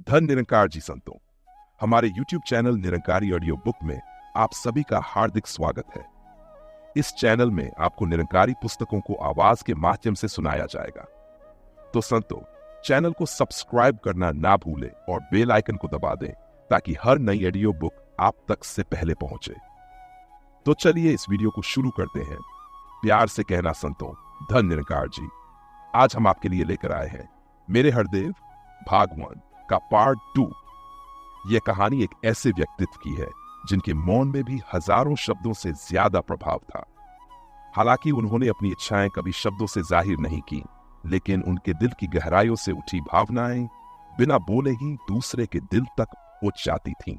धन निरंकार जी संतों, हमारे YouTube channel Nirankari audio book में आप सभी का हार्दिक स्वागत है। इस चैनल में आपको निरंकारी पुस्तकों को आवाज के माध्यम से सुनाया जाएगा। तो संतों, चैनल को सब्सक्राइब करना ना भूलें और बेल आइकन को दबा दें ताकि हर नई ऑडियो बुक आप तक से पहले पहुंचे। तो चलिए इस वीडियो को शुरू करते हैं। प्यार से कहना संतों, धन निरंकार जी। आज हम आपके लिए लेकर आए हैं मेरे हरदेव भाग 1 का पार्ट 2। यह कहानी एक ऐसे व्यक्तित्व की है जिनके मौन में भी हजारों शब्दों से ज्यादा प्रभाव था। हालांकि उन्होंने अपनी इच्छाएं कभी शब्दों से जाहिर नहीं की, लेकिन उनके दिल की गहराइयों से उठी भावनाएं बिना बोले ही दूसरे के दिल तक पहुंच जाती थीं।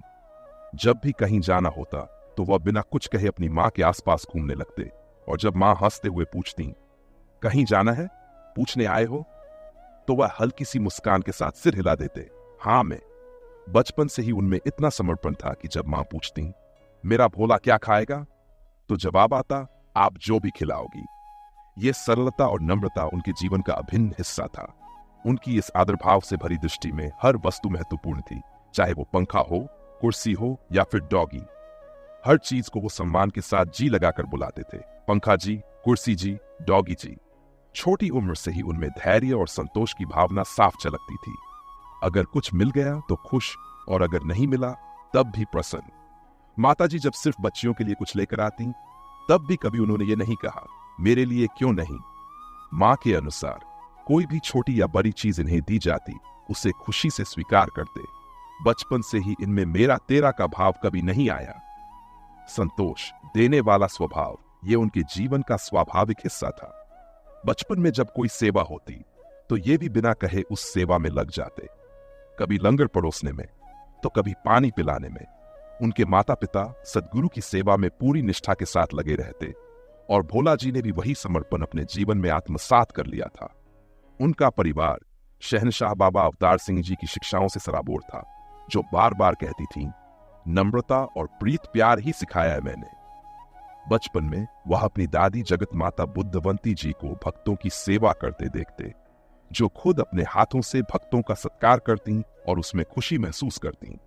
जब भी कहीं जाना होता तो वह बिना कुछ कहे अपनी मां के आसपास घूमने लगते, और जब मां हंसते हुए पूछती, कहीं जाना है, पूछने आए हो, तो वह हल्की सी मुस्कान के साथ सिर हिला देते, हाँ मैं। बचपन से ही उनमें इतना समर्पण था कि जब मां पूछती, मेरा भोला क्या खाएगा, तो जवाब आता, आप जो भी खिलाओगी। यह सरलता और नम्रता उनके जीवन का अभिन्न हिस्सा था। उनकी इस आदर भाव से भरी दृष्टि में हर वस्तु महत्वपूर्ण थी, चाहे वो पंखा हो, कुर्सी हो या फिर डॉगी। हर चीज को वो सम्मान के साथ जी लगाकर बुलाते थे, पंखा जी, कुर्सी जी, डॉगी जी। छोटी उम्र से ही उनमें धैर्य और संतोष की भावना साफ झलकती थी। अगर कुछ मिल गया तो खुश, और अगर नहीं मिला तब भी प्रसन्न। माताजी जब सिर्फ बच्चियों के लिए कुछ लेकर आती, तब भी कभी उन्होंने ये नहीं कहा, मेरे लिए क्यों नहीं। मां के अनुसार कोई भी छोटी या बड़ी चीज इन्हें दी जाती, उसे खुशी से स्वीकार करते। बचपन से ही इनमें मेरा तेरा का भाव कभी नहीं आया। संतोष देने वाला स्वभाव ये उनके जीवन का स्वाभाविक हिस्सा था। बचपन में जब कोई सेवा होती तो ये भी बिना कहे उस सेवा में लग जाते, कभी लंगर परोसने में तो कभी पानी पिलाने में। उनके माता पिता सद्गुरु की सेवा में पूरी निष्ठा के साथ लगे रहते, और भोला जी ने भी वही समर्पण अपने जीवन में आत्मसात कर लिया था। उनका परिवार शहनशाह बाबा अवतार सिंह जी की शिक्षाओं से सराबोर था, जो बार बार कहती थीं, नम्रता और प्रीत प्यार ही सिखाया है मैंने। बचपन में वह अपनी दादी जगत माता बुद्धवंती जी को भक्तों की सेवा करते देखते, जो खुद अपने हाथों से भक्तों का सत्कार करती और उसमें खुशी महसूस करती।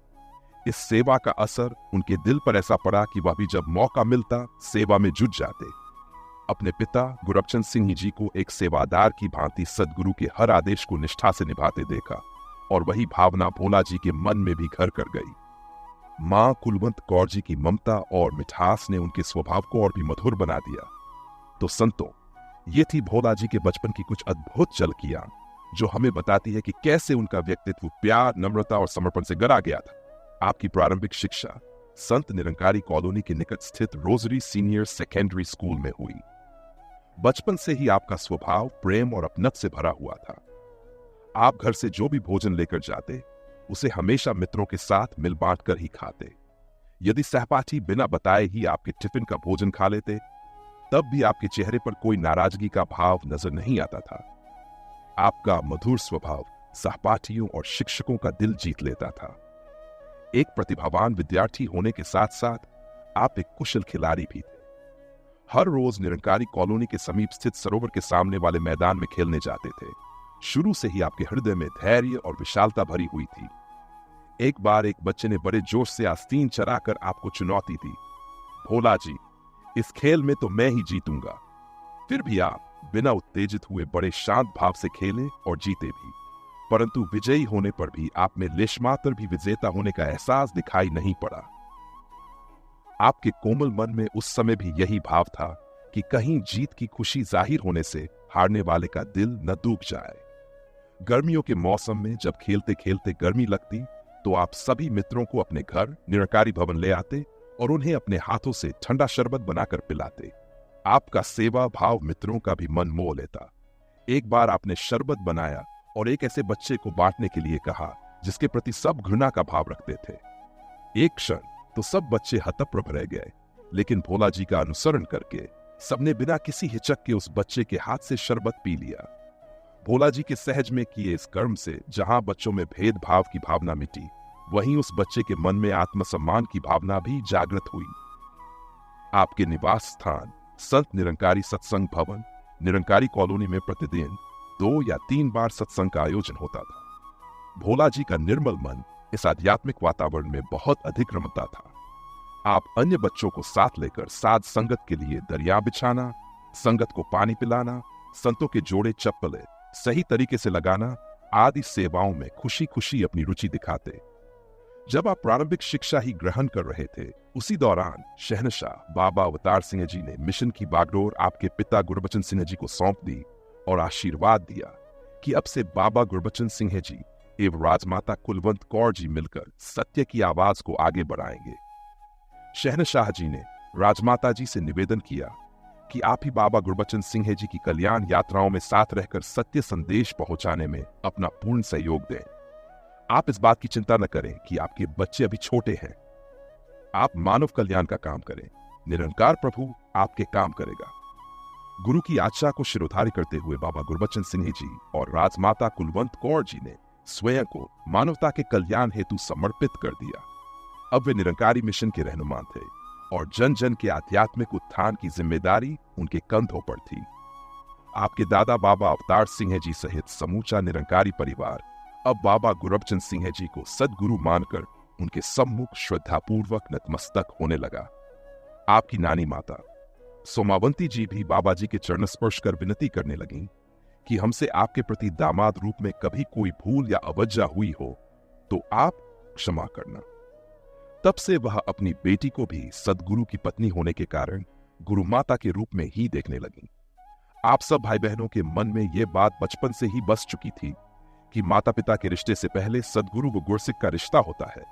इस सेवा का असर उनके दिल पर ऐसा पड़ा कि वह भी जब मौका मिलता सेवा में जुट जाते। अपने पिता गुरबचन सिंह जी को एक सेवादार की भांति सद्गुरु के हर आदेश को निष्ठा से निभाते देखा, और वही भावना भोला जी के मन में भी घर कर गई। मां कुलवंत कौर जी की ममता और मिठास ने उनके स्वभाव को और भी मधुर बना दिया। तो संतों, ये थी भोला जी के बचपन की कुछ अद्भुत झलकियां, जो हमें बताती है कि कैसे उनका व्यक्तित्व प्यार, नम्रता और समर्पण से गढ़ा गया था। आपकी प्रारंभिक शिक्षा संत निरंकारी कॉलोनी के निकट स्थित रोजरी सीनियर सेकेंडरी स्कूल में हुई। बचपन से ही आपका स्वभाव प्रेम और अपनत से भरा हुआ था। आप घर से जो भी भोजन लेकर जाते, उसे हमेशा मित्रों के साथ मिल बांट कर ही खाते। यदि सहपाठी बिना बताए ही आपके टिफिन का भोजन खा लेते, तब भी आपके चेहरे पर कोई नाराजगी का भाव नजर नहीं आता था। आपका मधुर स्वभाव सहपाठियों और शिक्षकों का दिल जीत लेता था। एक प्रतिभावान विद्यार्थी होने के साथ साथ आप एक कुशल खिलाड़ी भी थे। हर रोज निरंकारी कॉलोनी के समीप स्थित सरोवर के सामने वाले मैदान में खेलने जाते थे। शुरू से ही आपके हृदय में धैर्य और विशालता भरी हुई थी। एक बार एक बच्चे ने बड़े जोश से आस्तीन चराकर आपको चुनौती दी, भोला जी, इस खेल में तो मैं ही जीतूंगा। फिर भी आप बिना उत्तेजित हुए बड़े शांत भाव से खेले और जीते भी, परंतु विजयी होने पर भी आप में लेशमात्र भी विजेता होने का एहसास दिखाई नहीं पड़ा। आपके कोमल मन में उस समय भी यही भाव था कि कहीं जीत की खुशी जाहिर होने से हारने वाले का दिल न डूब जाए। गर्मियों के मौसम में जब खेलते खेलते गर्मी लगती, तो आप सभी मित्रों को अपने घर निरंकारी भवन ले आते और उन्हें अपने हाथों से ठंडा शरबत बनाकर पिलाते। आपका सेवा भाव मित्रों का भी मन मोह लेता। एक बार आपने शरबत बनाया और एक ऐसे बच्चे को बांटने के लिए कहा जिसके प्रति सब घृणा का भाव रखते थे। एक क्षण तो सब बच्चे हतप्रभ रह गए, लेकिन भोला जी का अनुसरण करके सबने बिना किसी हिचक के उस बच्चे के हाथ से शरबत पी लिया। भोला जी के सहज में किए इस कर्म से जहां बच्चों में भेदभाव की भावना मिटी, वहीं उस बच्चे के मन में आत्मसम्मान की भावना भी जागृत हुई। आपके निवास स्थान संत निरंकारी सत्संग भवन निरंकारी कॉलोनी में प्रतिदिन 2 या 3 बार सत्संग का आयोजन होता था। भोला जी का निर्मल मन इस आध्यात्मिक वातावरण में बहुत अधिक रमता था। आप अन्य बच्चों को साथ लेकर साध संगत के लिए दरिया बिछाना, संगत को पानी पिलाना, संतों के जोड़े चप्पलें सही तरीके से लगाना आदि सेवाओं में खुशी खुशी अपनी रुचि दिखाते। जब आप प्रारंभिक शिक्षा ही ग्रहण कर रहे थे, उसी दौरान शहनशाह बाबा अवतार सिंह जी ने मिशन की बागडोर आपके पिता गुरबचन सिंह जी को सौंप दी और आशीर्वाद दिया कि अब से बाबा गुरबचन सिंह जी एवं राजमाता कुलवंत कौर जी मिलकर सत्य की आवाज को आगे बढ़ाएंगे। शहनशाह जी ने राजमाता जी से निवेदन किया कि आप ही बाबा गुरबचन सिंह जी की कल्याण यात्राओं में साथ रहकर सत्य संदेश पहुंचाने में अपना पूर्ण सहयोग दें। आप इस बात की चिंता न करें कि आपके बच्चे अभी छोटे हैं। आप मानव कल्याण का काम करें, निरंकार प्रभु आपके काम करेगा। गुरु की आज्ञा को शिरोधार्य करते हुए बाबा गुरबचन सिंह जी और राजमाता कुलवंत कौर जी ने स्वयं को मानवता के कल्याण हेतु समर्पित कर दिया। अब वे निरंकारी मिशन के रहनुमा थे और जन जन के आध्यात्मिक उत्थान की जिम्मेदारी उनके कंधों पर थी। आपके दादा बाबा अवतार सिंह जी सहित समूचा निरंकारी परिवार अब बाबा गुरबचन सिंह जी को सदगुरु मानकर उनके सम्मुख श्रद्धापूर्वक नतमस्तक होने लगा। आपकी नानी माता सोमावंती जी भी बाबा जी के चरण स्पर्श कर विनती करने लगी कि हमसे आपके प्रति दामाद रूप में कभी कोई भूल या अवज्ञा हुई हो तो आप क्षमा करना। तब से वह अपनी बेटी को भी सदगुरु की पत्नी होने के कारण गुरु माता के रूप में ही देखने लगी। आप सब भाई बहनों के मन में यह बात बचपन से ही बस चुकी थी कि माता पिता के रिश्ते से पहले सदगुरु व गुरसिक का रिश्ता होता है,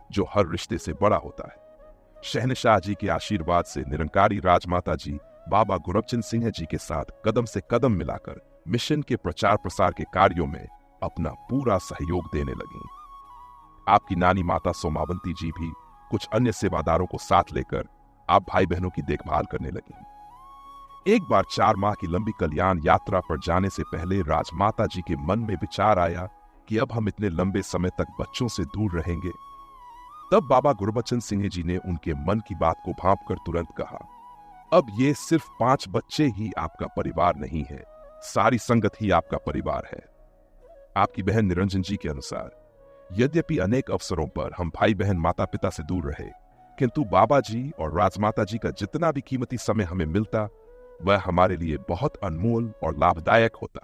जो हर रिश्ते से बड़ा होता है। शहनशाह जी के आशीर्वाद से निरंकारी राजमाता जी बाबा गुरबचन सिंह जी के साथ कदम से कदम मिलाकर मिशन के प्रचार प्रसार के कार्यों में अपना पूरा सहयोग देने लगी। आपकी नानी माता सोमावंती जी भी कुछ अन्य सेवादारों को साथ लेकर आप भाई बहनों की देखभाल करने लगी। एक बार 4 माह की लंबी कल्याण यात्रा पर जाने से पहले राजमाता जी के मन में विचार आया कि अब हम इतने लंबे समय तक बच्चों से दूर रहेंगे। तब बाबा गुरबचन सिंह जी ने उनके मन की बात को भांपकर तुरंत कहा, अब ये सिर्फ 5 बच्चे ही आपका परिवार नहीं है, सारी संगत ही आपका परिवार है। आपकी बहन निरंजन जी के अनुसार यद्यपि अनेक अवसरों पर हम भाई बहन माता पिता से दूर रहे, किंतु बाबा जी और राजमाता जी का जितना भी कीमती समय हमें मिलता वह हमारे लिए बहुत अनमोल और लाभदायक होता।